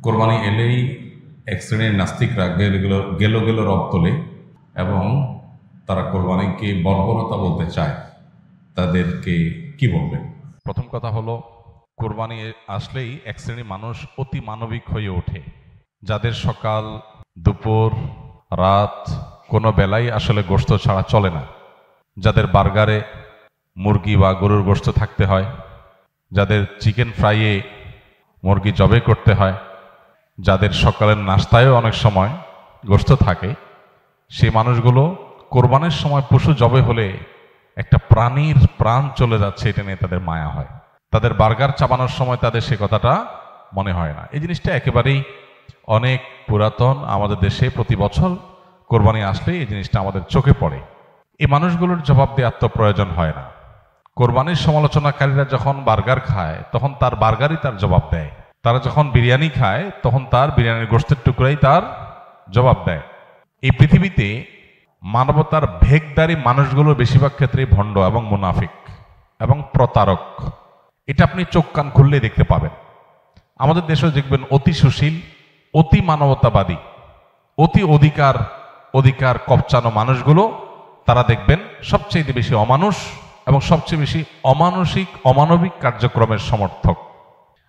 কোরবানি এলেই এক শ্রেণীর নাস্তিকরা গেল গেল রব তোলে এবং তারা কোরবানিকে বর্বরতা বলতে চায়। তাদেরকে কি বলবেন? প্রথম কথা হলো, কোরবানি আসলেই এক শ্রেণীর মানুষ অতি মানবিক হয়ে ওঠে, যাদের সকাল দুপুর রাত কোনো বেলায় আসলে গোশত ছাড়া চলে না, যাদের বার্গারে মুরগি বা গরুর গোশত থাকতে হয়, যাদের চিকেন ফ্রাইয়ে মুরগি জবে করতে হয়, যাদের সকালের নাস্তায়ও অনেক সময় গোশত থাকে, সেই মানুষগুলো কোরবানির সময় পশু জবে হলে একটা প্রাণীর প্রাণ চলে যাচ্ছে এটা নিয়ে তাদের মায়া হয়। তাদের বার্গার চাবানোর সময় তাদের সে কথাটা মনে হয় না। এই জিনিসটা একেবারেই অনেক পুরাতন। আমাদের দেশে প্রতি বছর কোরবানি আসলে এই জিনিসটা আমাদের চোখে পড়ে। এই মানুষগুলোর জবাব দেওয়ার তো প্রয়োজন হয় না। কোরবানির সমালোচনাকারীরা যখন বার্গার খায় তখন তার বার্গারই তার জবাব দেয়, তারা যখন বিরিয়ানি খায় তখন তার বিরিয়ানির গোশতের টুকরাই তার জবাব দেয়। এই পৃথিবীতে মানবতার ভেগদারি মানুষগুলো বেশিরভাগ ক্ষেত্রে ভণ্ড এবং মুনাফিক এবং প্রতারক। এটা আপনি চোখ কান খুললে দেখতে পাবেন। আমাদের দেশেও দেখবেন অতি সুশীল, অতি মানবতাবাদী, অতি অধিকার কবচানো মানুষগুলো, তারা দেখবেন সবচেয়ে বেশি অমানুষ এবং সবচেয়ে বেশি অমানবিক কার্যক্রমের সমর্থক।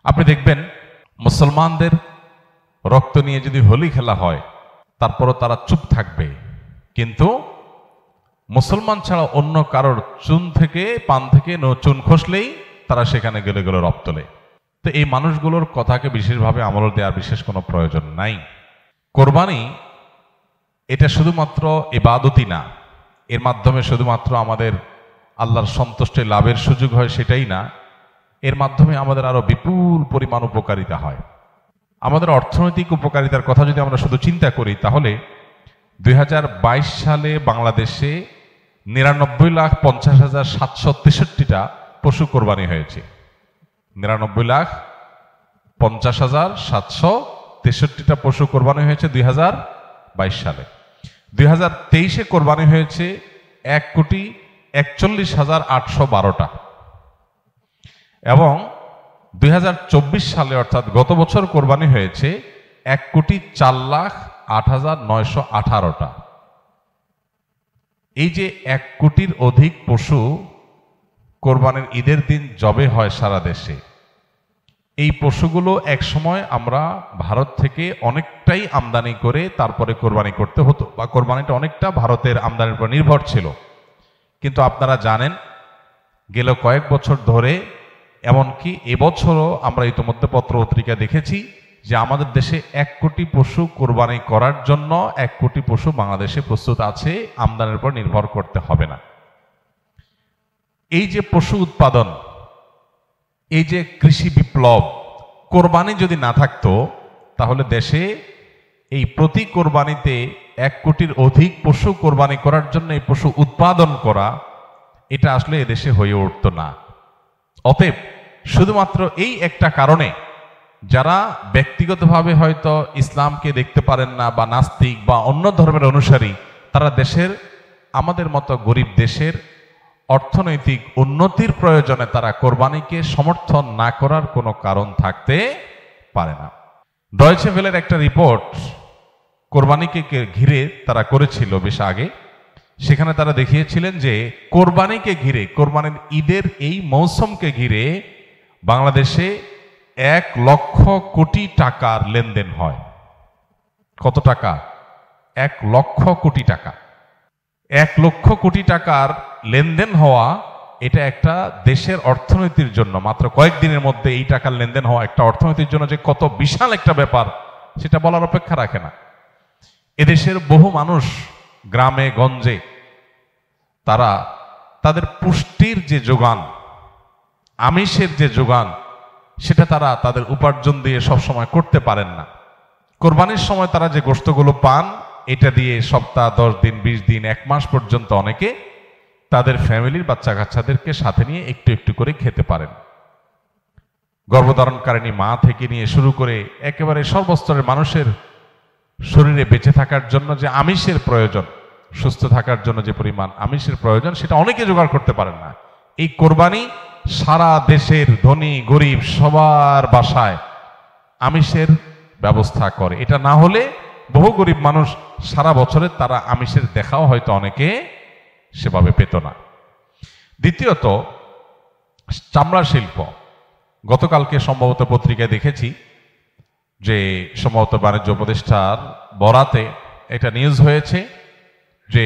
আপনি দেখবেন মুসলমানদের রক্ত নিয়ে যদি হোলি খেলা হয় তারপরও তারা চুপ থাকবে, কিন্তু মুসলমান ছাড়া অন্য কারোর পান থেকে চুন খসলেই তারা সেখানে গেলে রব তোলে। তো এই মানুষগুলোর কথাকে বিশেষভাবে আমল দেওয়ার বিশেষ কোনো প্রয়োজন নাই। কোরবানি এটা শুধুমাত্র ইবাদতই না, এর মাধ্যমে শুধুমাত্র আমাদের আল্লাহর সন্তুষ্টি লাভের সুযোগ হয় সেটাই না, এর মাধ্যমে আমাদের আরো বিপুল পরিমাণ উপকারিতা হয়। আমাদের অর্থনৈতিক উপকারিতার কথা যদি আমরা শুধু চিন্তা করি তাহলে 2022 সালে বাংলাদেশে 99,50,763টা পশু কোরবানি হয়েছে। 99,50,763টা পশু কোরবানি হয়েছে 2022 সালে। 2023-এ কোরবানি হয়েছে 1,41,812টা এবং 2024 সালে অর্থাৎ গত বছর কোরবানি হয়েছে 1,04,08,918টা। এই যে 1 কোটির অধিক পশু কোরবানির ঈদের দিন জবে হয় সারা দেশে, এই পশুগুলো একসময় আমরা ভারত থেকে অনেকটাই আমদানি করে তারপরে কোরবানি করতে হতো, বা কোরবানিটা অনেকটা ভারতের আমদানির উপর নির্ভর ছিল। কিন্তু আপনারা জানেন গেল কয়েক বছর ধরে, এমনকি এবছরও আমরা ইতিমধ্যে পত্রপত্রিকা দেখেছি যে আমাদের দেশে 1 কোটি পশু কোরবানি করার জন্য 1 কোটি পশু বাংলাদেশে প্রস্তুত আছে, আমদানির উপর নির্ভর করতে হবে না। এই যে পশু উৎপাদন, এই যে কৃষি বিপ্লব, কোরবানি যদি না থাকতো তাহলে দেশে এই প্রতি কোরবানিতে 1 কোটির অধিক পশু কোরবানি করার জন্য এই পশু উৎপাদন করা, এটা আসলে এদেশে হয়ে উঠতো না। অতএব শুধুমাত্র এই একটা কারণে যারা ব্যক্তিগতভাবে হয়তো ইসলামকে দেখতে পারেন না বা নাস্তিক বা অন্য ধর্মের অনুসারী, তারা আমাদের মতো গরিব দেশের অর্থনৈতিক উন্নতির প্রয়োজনে তারা কোরবানিকে সমর্থন না করার কোনো কারণ থাকতে পারে না। ডয়েচে ভেলের একটা রিপোর্ট কোরবানিকে ঘিরে তারা করেছিল বেশ আগে, সেখানে তারা দেখিয়েছিলেন যে কোরবানিকে ঘিরে, কোরবানির ঈদের এই মৌসুমকে ঘিরে বাংলাদেশে 1 লক্ষ কোটি টাকার লেনদেন হয়। কত টাকা? 1 লক্ষ কোটি টাকা। 1 লক্ষ কোটি টাকার লেনদেন হওয়া, এটা একটা দেশের অর্থনীতির জন্য, মাত্র কয়েকদিনের মধ্যে এই টাকার লেনদেন হওয়া একটা অর্থনীতির জন্য যে কত বিশাল একটা ব্যাপার সেটা বলার অপেক্ষা রাখে না। এদেশের বহু মানুষ গ্রামে গঞ্জে তারা তাদের পুষ্টির যে যোগান, আমিষের যে যোগান, সেটা তারা তাদের উপার্জন দিয়ে সব সময় করতে পারেন না। কোরবানির সময় তারা যে গোশতগুলো পান, এটা দিয়ে সপ্তাহ 10 দিন 20 দিন 1 মাস পর্যন্ত অনেকে তাদের ফ্যামিলির বাচ্চা কাচ্চাদেরকে সাথে নিয়ে একটু একটু করে খেতে পারেন। গর্ভধারণকারিণী মা থেকে নিয়ে শুরু করে একেবারে সর্বস্তরের মানুষের শরীরে বেঁচে থাকার জন্য যে আমিষের প্রয়োজন, সুস্থ থাকার জন্য যে পরিমাণ আমিষের প্রয়োজন, সেটা অনেকে জোগাড় করতে পারেন না। এই কোরবানি সারা দেশের ধনী গরিব সবার বাসায় আমিষের ব্যবস্থা করে। এটা না হলে বহু গরিব মানুষ সারা বছরে তারা আমিষের দেখাও হয়তো অনেকে সেভাবে পেত না। দ্বিতীয়ত, চামড়া শিল্প। গতকালকে সম্ভবত পত্রিকায় দেখেছি যে সম্ভবত বাণিজ্য উপদেষ্টার বরাতে এটা নিউজ হয়েছে যে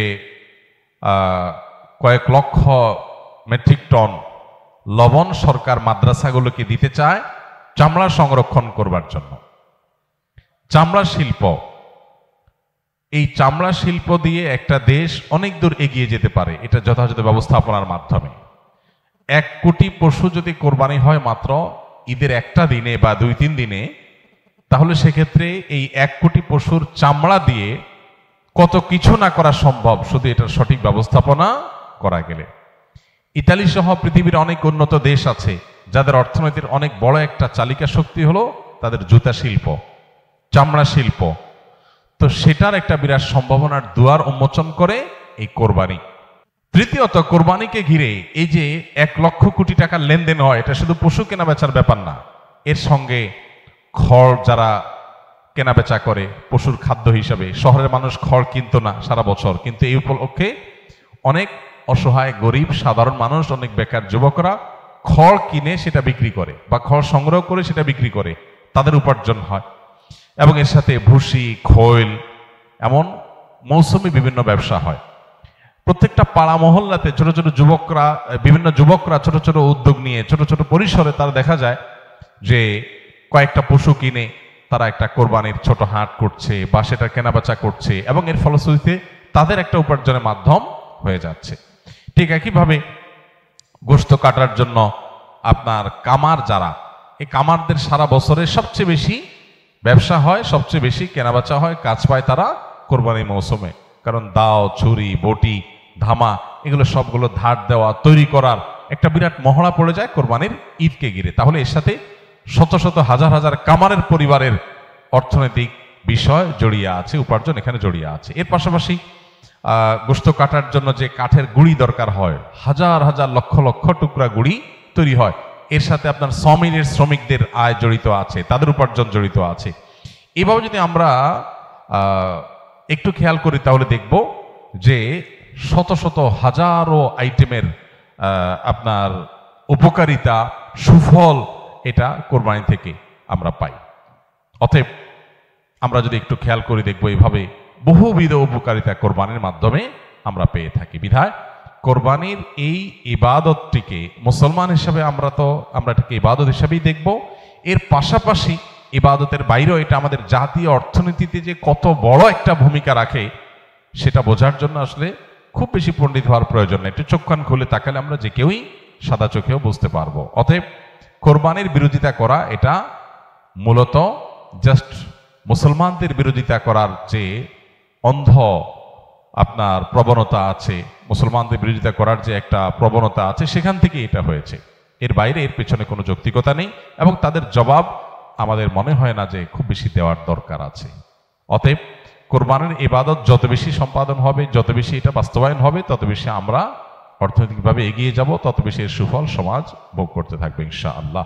কয়েক লক্ষ মেট্রিক টন লবণ সরকার মাদ্রাসাগুলোকে দিতে চায় চামড়া সংরক্ষণ করবার জন্য। চামড়া শিল্প, এই চামড়া শিল্প দিয়ে একটা দেশ অনেক দূর এগিয়ে যেতে পারে এটা যথাযথ ব্যবস্থাপনার মাধ্যমে। 1 কোটি পশু যদি কোরবানি হয় মাত্র ঈদের একটা দিনে বা 2-3 দিনে, তাহলে সেক্ষেত্রে এই 1 কোটি পশুর চামড়া দিয়ে কত কিছু না করা সম্ভব শুধু এটার সঠিক ব্যবস্থাপনা করা গেলে। ইতালি সহ পৃথিবীর অনেক উন্নত দেশ আছে যাদের অর্থনীতির অনেক বড় একটা চালিকা শক্তি হলো তাদের জুতা শিল্প, চামড়া শিল্প। তো সেটার একটা বিরাট সম্ভাবনার দুয়ার উন্মোচন করে এই কোরবানি। তৃতীয়ত, কোরবানিকে ঘিরে এই যে 1 লক্ষ কোটি টাকার লেনদেন হয়, এটা শুধু পশু কেনা বেচার ব্যাপার না, এর সঙ্গে খড় যারা কেনা বেচা করে পশুর খাদ্য হিসাবে, শহরের মানুষ খড় কিনতো না সারা বছর, কিন্তু এই উপলক্ষে অনেক অসহায় গরিব সাধারণ মানুষ, অনেক বেকার যুবকরা খড় কিনে সেটা বিক্রি করে বা খড় সংগ্রহ করে সেটা বিক্রি করে, তাদের উপার্জন হয়। এবং এর সাথে ভুসি, খৈল, এমন মৌসুমি বিভিন্ন ব্যবসা হয়। প্রত্যেকটা পাড়া মহল্লাতে ছোট ছোট যুবকরা, বিভিন্ন যুবকরা ছোট ছোট উদ্যোগ নিয়ে ছোট ছোট পরিসরে তারা দেখা যায় যে কয়েকটা পশু কিনে তারা একটা কোরবানির ছোট হাট করছে বা সেটা কেনাবেচা করছে এবং এর ফলশ্রুতিতে তাদের একটা উপার্জনের মাধ্যম হয়ে যাচ্ছে। ঠিক একইভাবে গোশত কাটার জন্য আপনার কামার যারা, এই কামারদের সারা বছরে সবচেয়ে বেশি ব্যবসা হয়, সবচেয়ে বেশি কেনাবেচা হয়, কাজ পায় তারা কোরবানির মৌসুমে। কারণ দাও, ছুরি, বটি, ধামা এগুলো সবগুলো ধার দেওয়া, তৈরি করার একটা বিরাট মহড়া পড়ে যায় কোরবানির ঈদকে ঘিরে। তাহলে এর সাথে শত শত হাজার হাজার কামারের পরিবারের অর্থনৈতিক বিষয় জড়িয়ে আছে, উপার্জন এখানে জড়িয়ে আছে। এর পাশাপাশি গোশত কাটার জন্য যে কাঠের গুঁড়ি দরকার হয়, হাজার হাজার লক্ষ লক্ষ টুকরা গুঁড়ি তৈরি হয়, এর সাথে আপনার সমিলের শ্রমিকদের আয় জড়িত আছে, তাদের উপার্জন জড়িত আছে। এভাবে যদি আমরা একটু খেয়াল করি তাহলে দেখব যে শত শত হাজারো আইটেমের আপনার উপকারিতা, সুফল এটা কোরবানি থেকে আমরা পাই। অতএব আমরা যদি একটু খেয়াল করে দেখব এইভাবে বহুবিধ উপকারিতা কোরবানির মাধ্যমে আমরা পেয়ে থাকি। বিধায় কোরবানির এই ইবাদতটিকে মুসলমান হিসাবে আমরা এটাকে ইবাদত হিসাবেই দেখব। এর পাশাপাশি ইবাদতের বাইরেও এটা আমাদের জাতীয় অর্থনীতিতে যে কত বড় একটা ভূমিকা রাখে সেটা বোঝার জন্য আসলে খুব বেশি পণ্ডিত হওয়ার প্রয়োজন নেই। একটু চোখ কান খুলে তাকালে আমরা যে কেউই সাদা চোখেও বুঝতে পারবো। অতএব কোরবানির বিরোধিতা করা এটা মূলত জাস্ট মুসলমানদের বিরোধিতা করার যে অন্ধ আপনার প্রবণতা আছে, মুসলমানদের বিরোধিতা করার যে একটা প্রবণতা আছে, সেখান থেকে এটা হয়েছে। এর বাইরে এর পেছনে কোনো যৌক্তিকতা নেই এবং তাদের জবাব আমাদের মনে হয় না যে খুব বেশি দেওয়ার দরকার আছে। অতএব কোরবানির ইবাদত যত বেশি সম্পাদন হবে, যত বেশি এটা বাস্তবায়ন হবে, তত বেশি আমরা অর্থনৈতিকভাবে এগিয়ে যাব, তত বেশি এর সুফল সমাজ ভোগ করতে থাকবে ইনশাআল্লাহ।